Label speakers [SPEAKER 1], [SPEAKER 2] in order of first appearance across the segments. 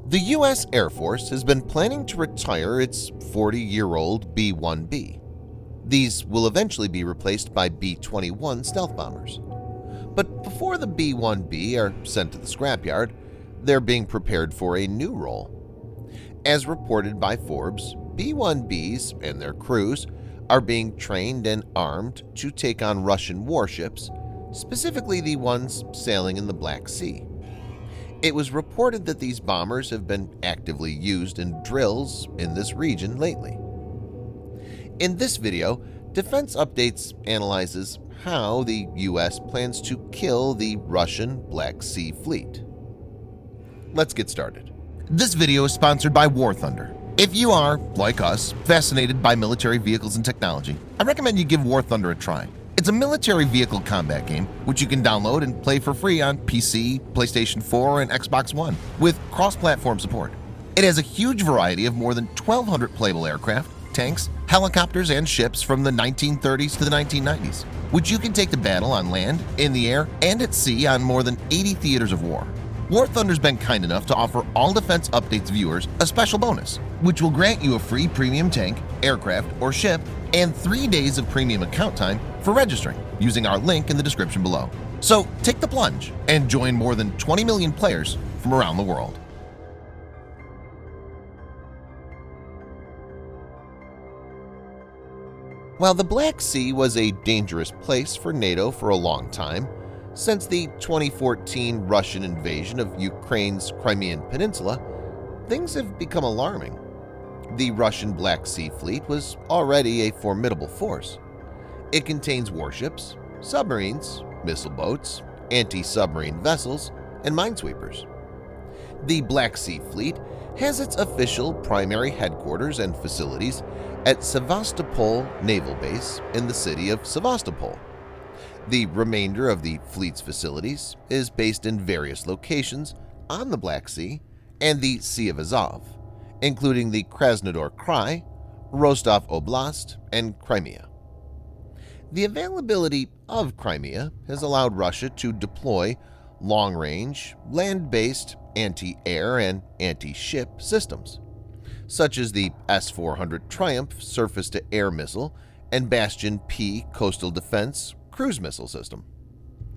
[SPEAKER 1] The U.S. Air Force has been planning to retire its 40-year-old B-1B. These will eventually be replaced by B-21 stealth bombers. But before the B-1B are sent to the scrapyard, they're being prepared for a new role. As reported by Forbes, B-1Bs and their crews are being trained and armed to take on Russian warships, specifically the ones sailing in the Black Sea. It was reported that these bombers have been actively used in drills in this region lately. In this video, Defense Updates analyzes how the U.S. plans to kill the Russian Black Sea Fleet. Let's get started. This video is sponsored by War Thunder. If you are, like us, fascinated by military vehicles and technology, I recommend you give War Thunder a try. It's a military vehicle combat game which you can download and play for free on PC, PlayStation 4, and Xbox One with cross-platform support. It has a huge variety of more than 1,200 playable aircraft, tanks, helicopters, and ships from the 1930s to the 1990s, which you can take to battle on land, in the air, and at sea on more than 80 theaters of war. War Thunder's been kind enough to offer all Defense Updates viewers a special bonus, which will grant you a free premium tank, aircraft, or ship, and 3 days of premium account time for registering using our link in the description below. So take the plunge and join more than 20 million players from around the world. While the Black Sea was a dangerous place for NATO for a long time, since the 2014 Russian invasion of Ukraine's Crimean Peninsula, things have become alarming. The Russian Black Sea Fleet was already a formidable force. It contains warships, submarines, missile boats, anti-submarine vessels, and minesweepers. The Black Sea Fleet has its official primary headquarters and facilities at Sevastopol Naval Base in the city of Sevastopol. The remainder of the fleet's facilities is based in various locations on the Black Sea and the Sea of Azov, including the Krasnodar Krai, Rostov Oblast, and Crimea. The availability of Crimea has allowed Russia to deploy long-range, land-based anti-air and anti-ship systems, such as the S-400 Triumph surface-to-air missile and Bastion P coastal defense cruise missile system.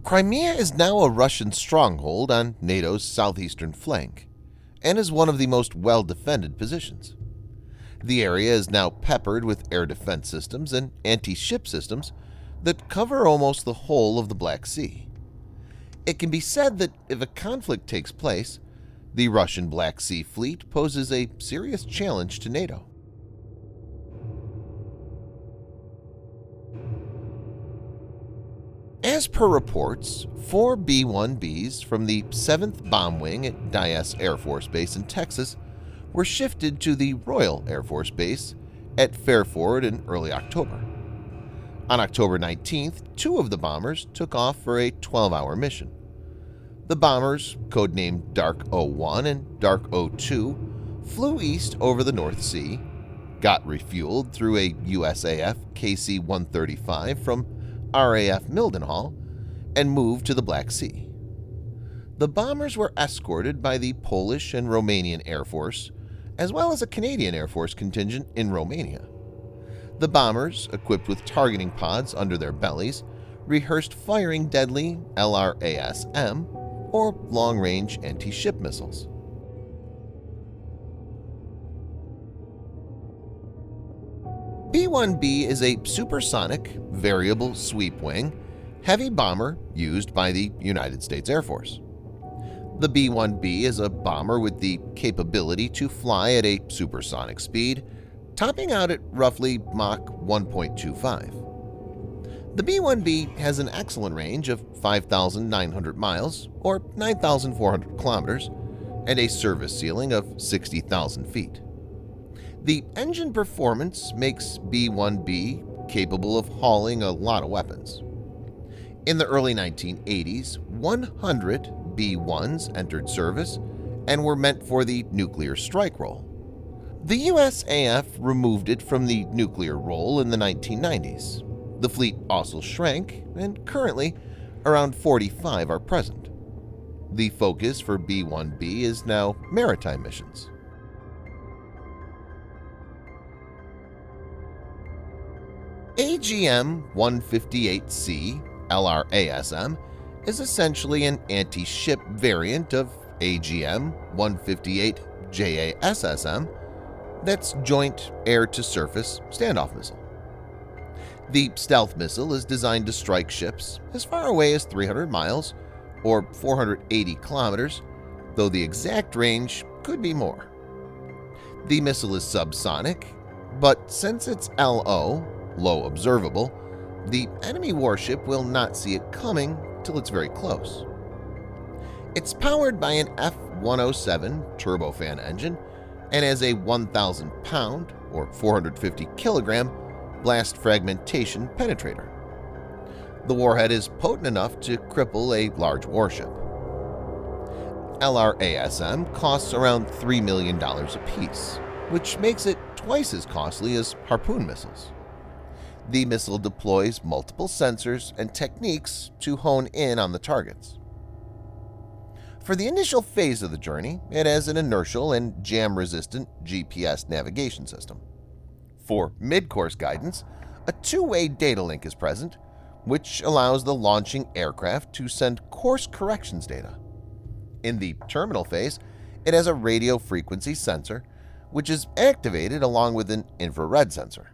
[SPEAKER 1] Crimea is now a Russian stronghold on NATO's southeastern flank and is one of the most well-defended positions. The area is now peppered with air defense systems and anti-ship systems that cover almost the whole of the Black Sea. It can be said that if a conflict takes place, the Russian Black Sea Fleet poses a serious challenge to NATO. As per reports, 4 B-1Bs from the 7th Bomb Wing at Dyess Air Force Base in Texas were shifted to the Royal Air Force Base at Fairford in early October. On October 19th, 2 of the bombers took off for a 12-hour mission. The bombers, codenamed Dark 01 and Dark 02, flew east over the North Sea, got refueled through a USAF KC-135 from RAF Mildenhall, and moved to the Black Sea. The bombers were escorted by the Polish and Romanian Air Force, as well as a Canadian Air Force contingent in Romania. The bombers, equipped with targeting pods under their bellies, rehearsed firing deadly LRASM, or long-range anti-ship missiles. B-1B is a supersonic, variable sweep wing, heavy bomber used by the United States Air Force. The B-1B is a bomber with the capability to fly at a supersonic speed, topping out at roughly Mach 1.25. The B-1B has an excellent range of 5,900 miles or 9,400 kilometers and a service ceiling of 60,000 feet. The engine performance makes B-1B capable of hauling a lot of weapons. In the early 1980s, 100 B-1s entered service and were meant for the nuclear strike role. The USAF removed it from the nuclear role in the 1990s. The fleet also shrank, and currently, around 45 are present. The focus for B-1B is now maritime missions. AGM-158C LRASM is essentially an anti-ship variant of AGM-158 JASSM that's Joint Air-to-Surface Standoff Missile. The stealth missile is designed to strike ships as far away as 300 miles or 480 kilometers, though the exact range could be more. The missile is subsonic, but since it's LO, low observable, the enemy warship will not see it coming till it's very close. It's powered by an F-107 turbofan engine and has a 1,000-pound or 450-kilogram blast fragmentation penetrator. The warhead is potent enough to cripple a large warship. LRASM costs around $3 million apiece, which makes it twice as costly as Harpoon missiles. The missile deploys multiple sensors and techniques to hone in on the targets. For the initial phase of the journey, it has an inertial and jam-resistant GPS navigation system. For mid-course guidance, a two-way data link is present, which allows the launching aircraft to send course corrections data. In the terminal phase, it has a radio frequency sensor, which is activated along with an infrared sensor.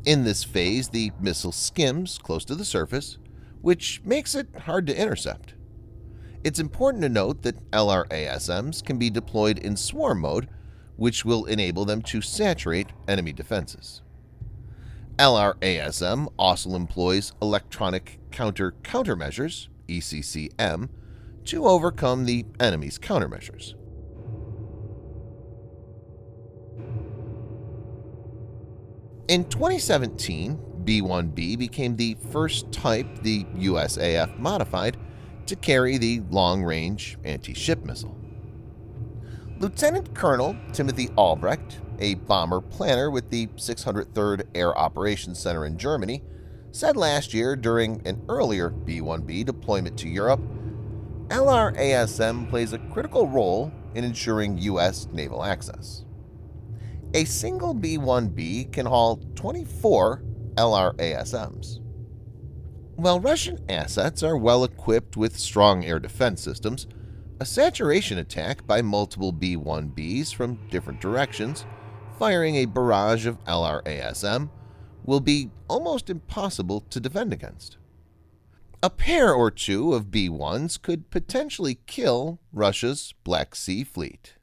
[SPEAKER 1] In this phase, the missile skims close to the surface, which makes it hard to intercept. It's important to note that LRASMs can be deployed in swarm mode, which will enable them to saturate enemy defenses. LRASM also employs electronic countermeasures, ECCM, to overcome the enemy's countermeasures. In 2017, B-1B became the first type the USAF modified to carry the long-range anti-ship missile. Lieutenant Colonel Timothy Albrecht, a bomber planner with the 603rd Air Operations Center in Germany, said last year during an earlier B-1B deployment to Europe, LRASM plays a critical role in ensuring U.S. naval access. A single B-1B can haul 24 LRASMs. While Russian assets are well equipped with strong air defense systems, a saturation attack by multiple B-1Bs from different directions, firing a barrage of LRASM, will be almost impossible to defend against. A pair or two of B-1s could potentially kill Russia's Black Sea Fleet.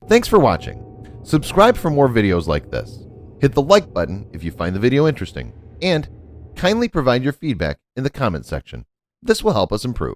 [SPEAKER 1] Thanks for watching. Subscribe for more videos like this. Hit the like button if you find the video interesting, and kindly provide your feedback in the comment section. This will help us improve.